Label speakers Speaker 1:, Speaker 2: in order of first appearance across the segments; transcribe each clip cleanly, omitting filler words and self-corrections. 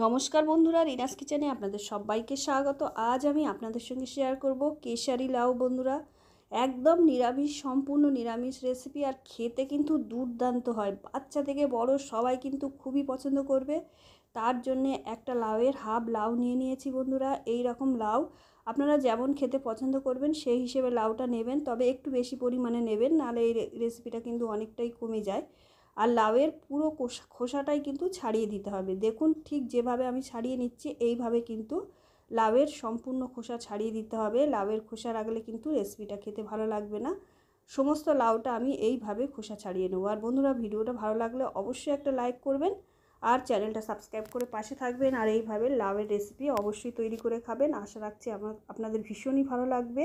Speaker 1: নমস্কার বন্ধুরা, রিনাস কিচেনে আপনাদের সবাইকে স্বাগত। আজ আমি আপনাদের সঙ্গে শেয়ার করব কেশারি লাউ। বন্ধুরা, একদম নিরামিষ, সম্পূর্ণ নিরামিষ রেসিপি, আর খেতে কিন্তু দুর্দান্ত হয়। বাচ্চা থেকে বড় সবাই কিন্তু খুবই পছন্দ করবে। তার জন্যে একটা লাউয়ের হাফ লাউ নিয়ে নিয়েছি বন্ধুরা। এই রকম লাউ আপনারা যেমন খেতে পছন্দ করবেন সেই হিসেবে লাউটা নেবেন, তবে একটু বেশি পরিমাণে নেবেন, নাহলে এই রেসিপিটা কিন্তু অনেকটাই কমে যায়। আর লাউয়ের পুরো খোসাটাই কিন্তু ছাড়িয়ে দিতে হবে। দেখুন, ঠিক যেভাবে আমি ছাড়িয়ে নিচ্ছি এইভাবে কিন্তু লাউয়ের সম্পূর্ণ খোসা ছাড়িয়ে দিতে হবে। লাউয়ের খোসা রাখলে কিন্তু রেসিপিটা খেতে ভালো লাগবে না। সমস্ত লাউটা আমি এইভাবে খোসা ছাড়িয়ে নেবো। আর বন্ধুরা, ভিডিওটা ভালো লাগলে অবশ্যই একটা লাইক করবেন আর চ্যানেলটা সাবস্ক্রাইব করে পাশে থাকবেন। আর এইভাবে লাউয়ের রেসিপি অবশ্যই তৈরি করে খাবেন। আশা রাখছি আপনাদের ভীষণই ভালো লাগবে।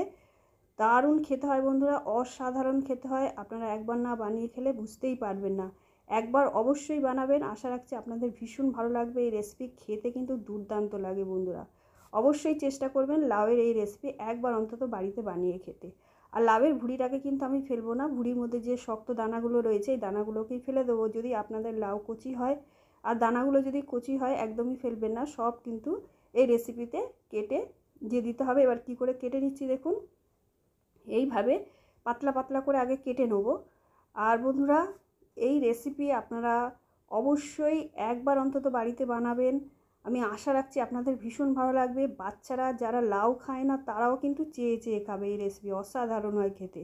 Speaker 1: দারুণ খেতে হয় বন্ধুরা, অসাধারণ খেতে হয়। আপনারা একবার না বানিয়ে খেলে বুঝতেই পারবেন না। একবার অবশ্যই বানাবেন, আশা রাখছি আপনাদের ভীষণ ভালো লাগবে। এই রেসিপি খেতে কিন্তু দুর্দান্ত লাগে বন্ধুরা। অবশ্যই চেষ্টা করবেন লাউয়ের এই রেসিপি একবার অন্তত বাড়িতে বানিয়ে খেতে। আর লাউয়ের ভুঁড়িটাকে কিন্তু আমি ফেলবো না। ভুঁড়ির মধ্যে যে শক্ত দানাগুলো রয়েছে এই দানাগুলোকেই ফেলে দেবো। যদি আপনাদের লাউ কচি হয় আর দানাগুলো যদি কচি হয় একদমই ফেলবেন না, সব কিন্তু এই রেসিপিতে কেটে দিয়ে দিতে হবে। এবার কি করে কেটে নিচ্ছি দেখুন, এইভাবে পাতলা পাতলা করে আগে কেটে নেব। আর বন্ধুরা, এই রেসিপি আপনারা অবশ্যই একবার অন্তত বাড়িতে বানাবেন। আমি আশা রাখছি আপনাদের ভীষণ ভালো লাগবে। বাচ্চারা যারা লাউ খায় না তারাও কিন্তু চেয়ে চেয়ে খাবে। এই রেসিপি অসাধারণ হয় খেতে।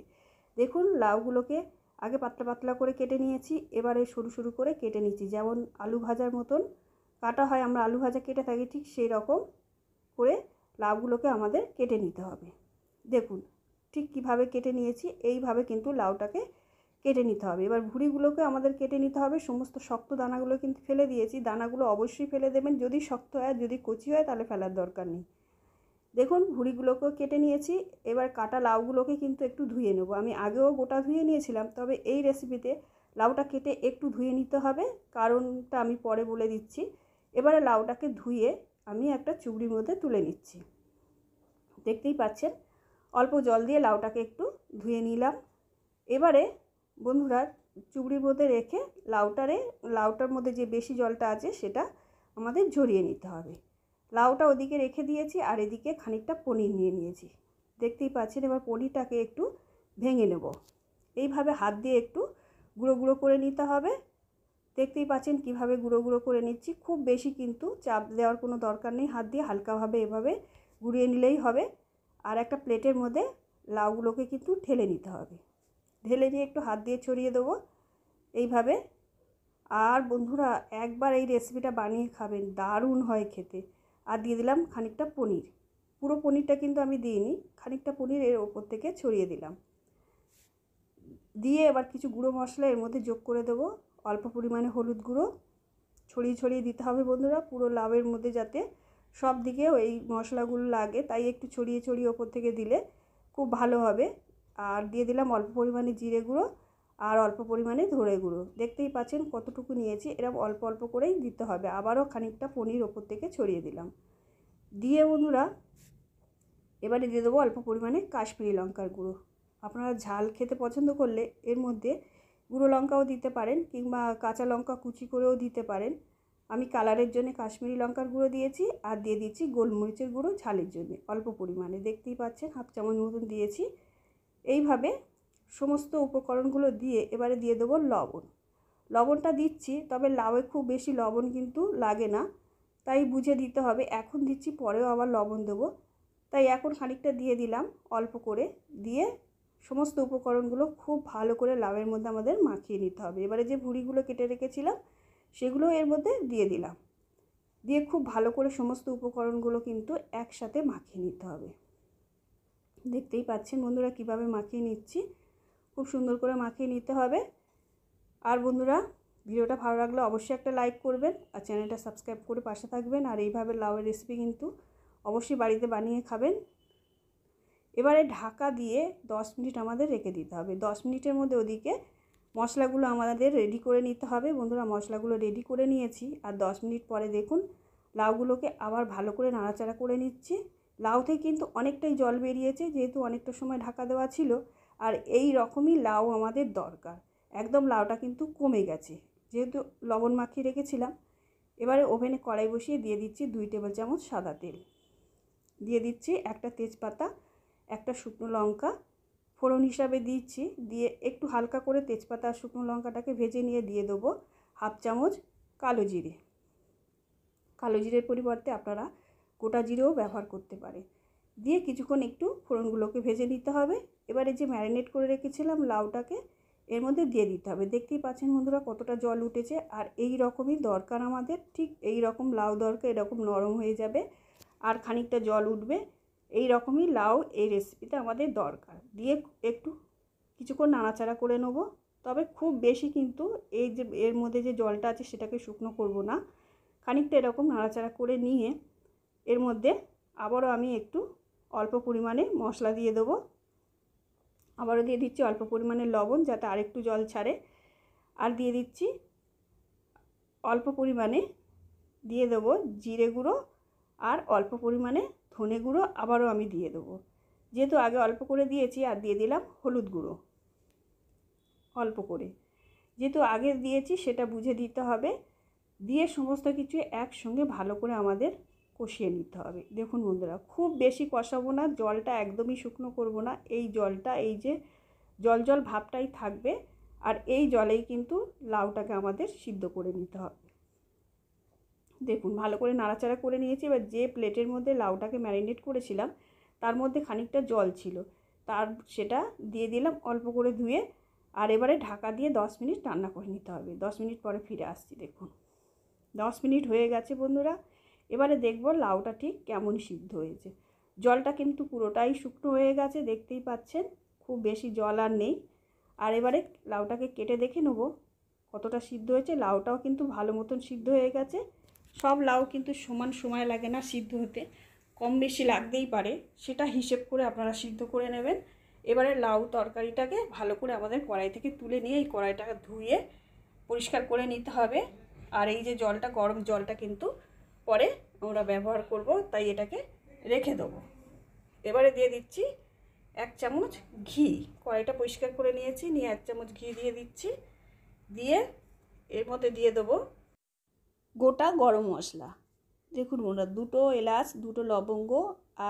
Speaker 1: দেখুন, লাউগুলোকে আগে পাতলা পাতলা করে কেটে নিয়েছি, এবারে সরু সরু করে কেটে নিচ্ছি। যেমন আলু ভাজার মতন কাটা হয়, আমরা আলু ভাজা কেটে থাকি, ঠিক সেই রকম করে লাউগুলোকে আমাদের কেটে নিতে হবে। দেখুন ঠিক কীভাবে কেটে নিয়েছি, এইভাবে কিন্তু লাউটাকে কেটে নিতে হবে। এবার ভুঁড়িগুলোকে আমাদের কেটে নিতে হবে। সমস্ত শক্ত দানাগুলো কিন্তু ফেলে দিয়েছি। দানাগুলো অবশ্যই ফেলে দেবেন, যদি শক্ত হয়, যদি কচি হয় তাহলে ফেলার দরকার নেই। দেখুন, ভুঁড়িগুলোকেও কেটে নিয়েছি। এবার কাটা লাউগুলোকে কিন্তু একটু ধুয়ে নেব। আমি আগেও গোটা ধুয়ে নিয়েছিলাম, তবে এই রেসিপিতে লাউটা কেটে একটু ধুয়ে নিতে হবে, কারণটা আমি পরে বলে দিচ্ছি। এবারে লাউটাকে ধুয়ে আমি একটা চুবড়ির মধ্যে তুলে নিচ্ছি। দেখতেই পাচ্ছেন, অল্প জল দিয়ে লাউটাকে একটু ধুয়ে নিলাম। এবারে বন্ধুরা, চুবড়ির মধ্যে রেখে লাউটার মধ্যে যে বেশি জলটা আছে সেটা আমাদের ঝরিয়ে নিতে হবে। লাউটা ওদিকে রেখে দিয়েছি, আর এদিকে খানিকটা পনির নিয়ে নিয়েছি। দেখতেই পাচ্ছেন, এবার পনিরটাকে একটু ভেঙে নেব। এইভাবে হাত দিয়ে একটু গুঁড়ো গুঁড়ো করে নিতে হবে। দেখতেই পাচ্ছেন কিভাবে গুঁড়ো গুঁড়ো করে নিচ্ছি। খুব বেশি কিন্তু চাপ দেওয়ার কোনো দরকার নেই, হাত দিয়ে হালকাভাবে এভাবে গুঁড়িয়ে নিলেই হবে। আর একটা প্লেটের মধ্যে লাউগুলোকে কিন্তু ঢেলে নিতে হবে। ঢেলে নিয়ে একটু হাত দিয়ে ছড়িয়ে দেবো এইভাবে। আর বন্ধুরা, একবার এই রেসিপিটা বানিয়ে খাবেন, দারুণ হয় খেতে। আর দিয়ে দিলাম খানিকটা পনির। পুরো পনিরটা কিন্তু আমি দিইনি, খানিকটা পনির এর ওপর থেকে ছড়িয়ে দিলাম। দিয়ে এবার কিছু গুঁড়ো মশলা এর মধ্যে যোগ করে দেবো। অল্প পরিমাণে হলুদ গুঁড়ো ছড়িয়ে ছড়িয়ে দিতে হবে বন্ধুরা, পুরো লাউয়ের মধ্যে যাতে সব দিকে এই মশলাগুলো লাগে, তাই একটু ছড়িয়ে ছড়িয়ে ওপর থেকে দিলে খুব ভালো হবে। আর দিয়ে দিলাম অল্প পরিমাণে জিরে গুঁড়ো আর অল্প পরিমাণে ধনে গুঁড়ো। দেখতেই পাচ্ছেন কতটুকু নিয়েছি, এরকম অল্প অল্প করেই দিতে হবে। আবারও খানিকটা পনির ওপর থেকে ছড়িয়ে দিলাম। দিয়ে বন্ধুরা, এবারে দিয়ে দেবো অল্প পরিমাণে কাশ্মীরি লঙ্কার গুঁড়ো। আপনারা ঝাল খেতে পছন্দ করলে এর মধ্যে গুঁড়ো লঙ্কাও দিতে পারেন, কিংবা কাঁচা লঙ্কা কুচি করেও দিতে পারেন। আমি কালারের জন্য কাশ্মীরি লঙ্কার গুঁড়ো দিয়েছি, আর দিয়ে দিচ্ছি গোলমরিচের গুঁড়ো ঝালের জন্য অল্প পরিমাণে। দেখতেই পাচ্ছেন হাফ চামচ মতন দিয়েছি। এইভাবে সমস্ত উপকরণগুলো দিয়ে এবারে দিয়ে দেবো লবণ। লবণটা দিচ্ছি, তবে লাউয়ে খুব বেশি লবণ কিন্তু লাগে না, তাই বুঝে দিতে হবে। এখন দিচ্ছি, পরেও আবার লবণ দেবো, তাই এখন খানিকটা দিয়ে দিলাম অল্প করে। দিয়ে সমস্ত উপকরণগুলো খুব ভালো করে লাউয়ের মধ্যে আমাদের মাখিয়ে নিতে হবে। এবারে যে ভুঁড়িগুলো কেটে রেখেছিলাম সেগুলো এর মধ্যে দিয়ে দিলাম। দিয়ে খুব ভালো করে সমস্ত উপকরণগুলো কিন্তু একসাথে মাখিয়ে নিতে হবে। দেখতেই পাচ্ছেন বন্ধুরা কিভাবে মাখিয়ে নিচ্ছি, খুব সুন্দর করে মাখিয়ে নিতে হবে। আর বন্ধুরা, ভিডিওটা ভালো লাগলে অবশ্যই একটা লাইক করবেন, আর চ্যানেলটা সাবস্ক্রাইব করে পাশে থাকবেন। আর এইভাবে লাউয়ের রেসিপি কিন্তু অবশ্যই বাড়িতে বানিয়ে খাবেন। এবারে ঢাকা দিয়ে 10 মিনিট আমাদের রেখে দিতে হবে। 10 মিনিটের মধ্যে ওদিকে মশলাগুলো আমাদের রেডি করে নিতে হবে। বন্ধুরা, মশলাগুলো রেডি করে নিয়েছি, আর 10 মিনিট পরে দেখুন লাউগুলোকে আবার ভালো করে নাড়াচাড়া করে নিচ্ছি। লাউ থেকে কিন্তু অনেকটাই জল বেরিয়েছে, যেহেতু অনেকটা সময় ঢাকা দেওয়া ছিল। আর এই রকমই লাউ আমাদের দরকার। একদম লাউটা কিন্তু কমে গেছে, যেহেতু লবণ মাখিয়ে রেখেছিলাম। এবারে ওভেনে কড়াই বসিয়ে দিয়ে দিচ্ছি 2 টেবিল চামচ সাদা তেল, দিয়ে দিচ্ছি একটা তেজপাতা, একটা শুকনো লঙ্কা ফোড়ন হিসাবে দিচ্ছি, দিয়ে একটু হালকা করে তেজপাতা আর শুকনো লঙ্কাটাকে ভেজে নিয়ে দিয়ে দেবো 1/2 চামচ কালো জিরে। কালো জিরের পরিবর্তে আপনারা গোটা জিরেও ব্যবহার করতে পারেন। দিয়ে কিছুক্ষণ একটু ফোড়নগুলোকে ভেজে নিতে হবে। এবারে যে ম্যারিনেট করে রেখেছিলাম লাউটাকে এর মধ্যে দিয়ে দিতে হবে। দেখতেই পাচ্ছেন বন্ধুরা কতটা জল উঠেছে, আর এই রকমই দরকার আমাদের, ঠিক এই রকম লাউ দরকার, এরকম নরম হয়ে যাবে আর খানিকটা জল উঠবে, এই রকমই লাউ এই রেসিপিতে আমাদের দরকার। দিয়ে একটু কিছুক্ষণ নাড়াচাড়া করে নেব, তবে খুব বেশি কিন্তু এই যে এর মধ্যে যে জলটা আছে সেটাকে শুকনো করব না, খানিকটা এরকম নাড়াচাড়া করে নিয়ে এর মধ্যে আবারও আমি একটু অল্প পরিমাণে মশলা দিয়ে দেবো। আবারও দিয়ে দিচ্ছি অল্প পরিমাণে লবণ যাতে আরেকটু জল ছাড়ে, আর দিয়ে দিচ্ছি অল্প পরিমাণে দিয়ে দেবো জিরে গুঁড়ো আর অল্প পরিমাণে ধনে গুঁড়ো আবারও আমি দিয়ে দেবো। যেহেতু আগে অল্প করে দিয়েছি আর দিয়ে দিলাম হলুদ গুঁড়ো অল্প করে, যেহেতু আগে দিয়েছি সেটা বুঝে দিতে হবে। দিয়ে সমস্ত কিছু একসঙ্গে ভালো করে আমাদের কষিয়ে নিতে হবে। দেখুন বন্ধুরা খুব বেশি কষাবো না, জলটা একদমই শুকনো করব না, এই জলটা এই যে জল জল ভাবটাই থাকবে, আর এই জলেই কিন্তু লাউটাকে আমাদের সিদ্ধ করে নিতে হবে। দেখুন ভালো করে নাড়াচাড়া করে নিয়েছি। এবার যে প্লেটের মধ্যে লাউটাকে ম্যারিনেট করেছিলাম তার মধ্যে খানিকটা জল ছিল, সেটা দিয়ে দিলাম অল্প করে ধুয়ে, আর এবারে ঢাকা দিয়ে 10 মিনিট রান্না করে নিতে হবে। 10 মিনিট পরে ফিরে আসছি। দেখুন 10 মিনিট হয়ে গেছে বন্ধুরা। এবারে দেখব লাউটা ঠিক কেমন সিদ্ধ হয়েছে। জলটা কিন্তু পুরোটাই শুকনো হয়ে গেছে, দেখতেই পাচ্ছেন, খুব বেশি জল আর নেই। আর এবারে লাউটাকে কেটে দেখে নেব কতটা সিদ্ধ হয়েছে। লাউটাও কিন্তু ভালো মতন সিদ্ধ হয়ে গেছে। সব লাউ কিন্তু সমান সময় লাগে না সিদ্ধ হতে, কম বেশি লাগতেই পারে, সেটা হিসেব করে আপনারা সিদ্ধ করে নেবেন। এবারে লাউ তরকারিটাকে ভালো করে আমাদের কড়াই থেকে তুলে নিয়ে এই কড়াইটাকে ধুয়ে পরিষ্কার করে নিতে হবে। আর এই যে জলটা, গরম জলটা কিন্তু পরে আমরা ব্যবহার করব, তাই এটাকে রেখে দেবো। এবারে দিয়ে দিচ্ছি 1 চামচ ঘি। কড়াইটা পরিষ্কার করে নিয়েছি, নিয়ে 1 চামচ ঘি দিয়ে দিচ্ছি। দিয়ে এর মধ্যে দিয়ে দেবো গোটা গরম মশলা। দেখুন বন্ধুরা 2টো এলাচ, 2টো লবঙ্গ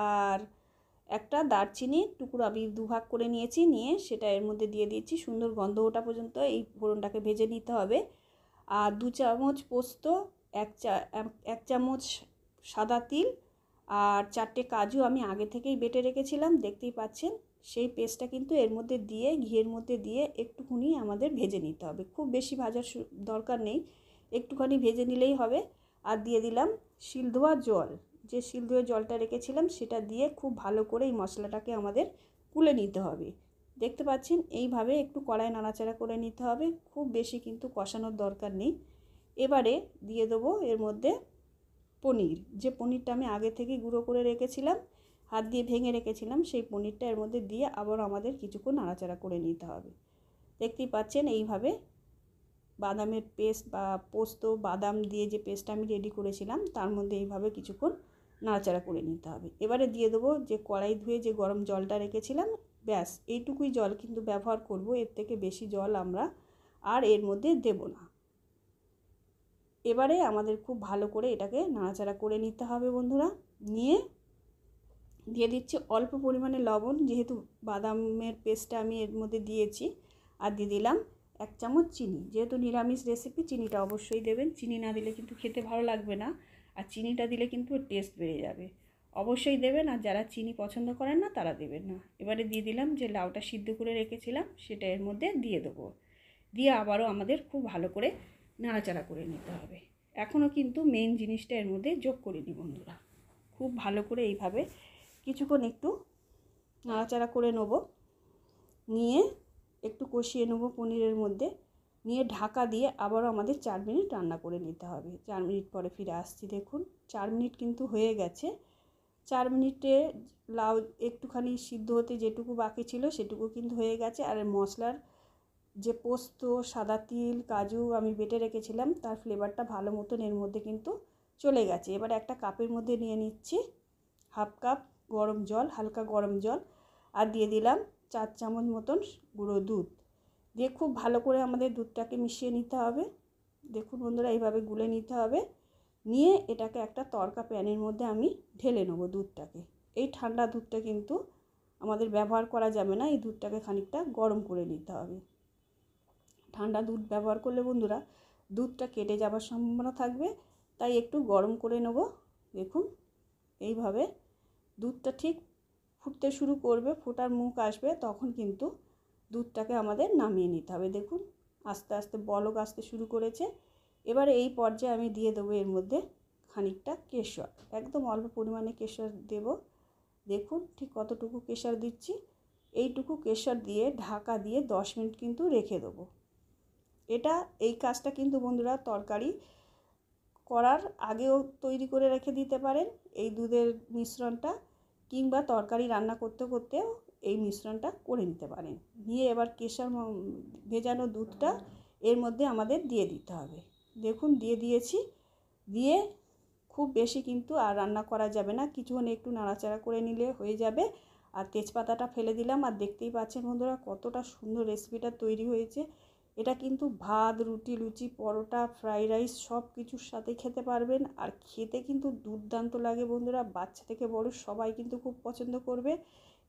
Speaker 1: আর একটা দারচিনি টুকরো আমি 2 ভাগ করে নিয়েছি, নিয়ে সেটা এর মধ্যে দিয়ে দিচ্ছি। সুন্দর গন্ধ ওঠা পর্যন্ত এই ফোড়নটাকে ভেজে নিতে হবে। আর 2 চামচ পোস্ত, 1 চামচ সাদা তিল আর 4টে কাজু আমি আগে থেকেই বেটে রেখেছিলাম, দেখতেই পাচ্ছেন। সেই পেস্টটা কিন্তু এর মধ্যে দিয়ে ঘিয়ের মধ্যে দিয়ে একটুখানি আমাদের ভেজে নিতে হবে, খুব বেশি ভাজার দরকার নেই, একটুখানি ভেজে নিলেই হবে। আর দিয়ে দিলাম শিল ধোয়া জল, যে শিল ধোয়া জলটা রেখেছিলাম সেটা দিয়ে খুব ভালো করে এই মশলাটাকে আমাদের কুলে নিতে হবে। দেখতে পাচ্ছেন এইভাবে একটু কড়াই নাড়াচাড়া করে নিতে হবে, খুব বেশি কিন্তু কষানোর দরকার নেই। এবারে দিয়ে দেবো এর মধ্যে পনির, যে পনিরটা আমি আগে থেকেই গুঁড়ো করে রেখেছিলাম, হাত দিয়ে ভেঙে রেখেছিলাম, সেই পনিরটা এর মধ্যে দিয়ে আবার আমাদের কিছুক্ষণ নাড়াচাড়া করে নিতে হবে। দেখতেই পাচ্ছেন এইভাবে বাদামের পেস্ট বা পোস্ত বাদাম দিয়ে যে পেস্টটা আমি রেডি করেছিলাম তার মধ্যে এইভাবে কিছুক্ষণ নাড়াচাড়া করে নিতে হবে। এবারে দিয়ে দেবো যে কড়াই ধুয়ে যে গরম জলটা রেখেছিলাম, ব্যাস এইটুকুই জল কিন্তু ব্যবহার করব, এর থেকে বেশি জল আমরা আর এর মধ্যে দেব না। এবারে আমাদের খুব ভালো করে এটাকে নাড়াচাড়া করে নিতে হবে বন্ধুরা। নিয়ে দিয়ে দিচ্ছি অল্প পরিমাণে লবণ, যেহেতু বাদামের পেস্টটা আমি এর মধ্যে দিয়েছি। আর দিয়ে দিলাম 1 চামচ চিনি, যেহেতু নিরামিষ রেসিপি চিনিটা অবশ্যই দেবেন, চিনি না দিলে কিন্তু খেতে ভালো লাগবে না, আর চিনিটা দিলে কিন্তু টেস্ট বেড়ে যাবে, অবশ্যই দেবেন। আর যারা চিনি পছন্দ করেন না তারা দেবেন না। এবারে দিয়ে দিলাম যে লাউটা সিদ্ধ করে রেখেছিলাম সেটা এর মধ্যে দিয়ে দেবো, দিয়ে আবারও আমাদের খুব ভালো করে নাড়াচাড়া করে নিতে হবে। এখনও কিন্তু মেন জিনিসটা এর মধ্যে যোগ করিনি বন্ধুরা। খুব ভালো করে এইভাবে কিছুক্ষণ একটু নাড়াচাড়া করে নেব, নিয়ে একটু কষিয়ে নেব পনিরের মধ্যে, নিয়ে ঢাকা দিয়ে আবারও আমাদের 4 মিনিট রান্না করে নিতে হবে। 4 মিনিট পরে ফিরে আসছি। দেখুন 4 মিনিট কিন্তু হয়ে গেছে। 4 মিনিটে লাউ একটুখানি সিদ্ধ হতে যেটুকু বাকি ছিল সেটুকু কিন্তু হয়ে গেছে। আর মশলার যে পোস্ত, সাদা তিল, কাজু আমি বেটে রেখেছিলাম তার ফ্লেভারটা ভালো মতন এর মধ্যে কিন্তু চলে গেছে। এবার একটা কাপের মধ্যে নিয়ে নিচ্ছি 1/2 কাপ গরম জল, হালকা গরম জল, আর দিয়ে দিলাম 4 চামচ মতন গুঁড়ো দুধ, দিয়ে খুব ভালো করে আমাদের দুধটাকে মিশিয়ে নিতে হবে। দেখুন বন্ধুরা এইভাবে গুলে নিতে হবে। নিয়ে এটাকে একটা তড়কা প্যানের মধ্যে আমি ঢেলে নেবো দুধটাকে। এই ঠান্ডা দুধটা কিন্তু আমাদের ব্যবহার করা যাবে না, এই দুধটাকে খানিকটা গরম করে নিতে হবে। ঠান্ডা দুধ ব্যবহার করলে বন্ধুরা দুধটা কেটে যাবার সম্ভাবনা থাকবে, তাই একটু গরম করে নেব। দেখুন এইভাবে দুধটা ঠিক ফুটতে শুরু করবে, ফোটার মুখ আসবে, তখন কিন্তু দুধটাকে আমাদের নামিয়ে নিতে হবে। দেখুন আস্তে আস্তে বলক আসতে শুরু করেছে। এবারে এই পর্যায়ে আমি দিয়ে দেবো এর মধ্যে খানিকটা কেশর, একদম অল্প পরিমাণে কেশর দেব। দেখুন ঠিক কতটুকু কেশর দিচ্ছি। এইটুকু কেশর দিয়ে ঢাকা দিয়ে 10 মিনিট কিন্তু রেখে দেবো। এই কাজটা কিন্তু বন্ধুরা তরকারি করার আগেও তৈরি করে রেখে দিতে পারেন এই দুধের মিশ্রণটা, কিংবা তরকারি রান্না করতে করতেও এই মিশ্রণটা করে নিতে পারেন। নিয়ে এবার কেশর ভেজানো দুধটা এর মধ্যে আমাদের দিয়ে দিতে হবে। দেখুন দিয়ে দিয়েছি। দিয়ে খুব বেশি কিন্তু আর রান্না করা যাবে না, কিছুক্ষণ একটু নাড়াচাড়া করে নিলে হয়ে যাবে। আর তেজপাতাটা ফেলে দিলাম। আর দেখতেই পাচ্ছেন বন্ধুরা কতটা সুন্দর রেসিপিটা তৈরি হয়েছে। এটা কিন্তু ভাত, রুটি, লুচি, পরোটা, ফ্রাইড রাইস সব কিছুর সাথে খেতে পারবেন। আর খেতে কিন্তু দুর্দান্ত লাগে বন্ধুরা, বাচ্চা থেকে বড় সবাই কিন্তু খুব পছন্দ করবে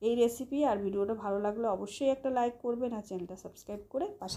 Speaker 1: এই রেসিপি। আর ভিডিওটা ভালো লাগলে অবশ্যই একটা লাইক করবেন আর চ্যানেলটা সাবস্ক্রাইব করে পাশে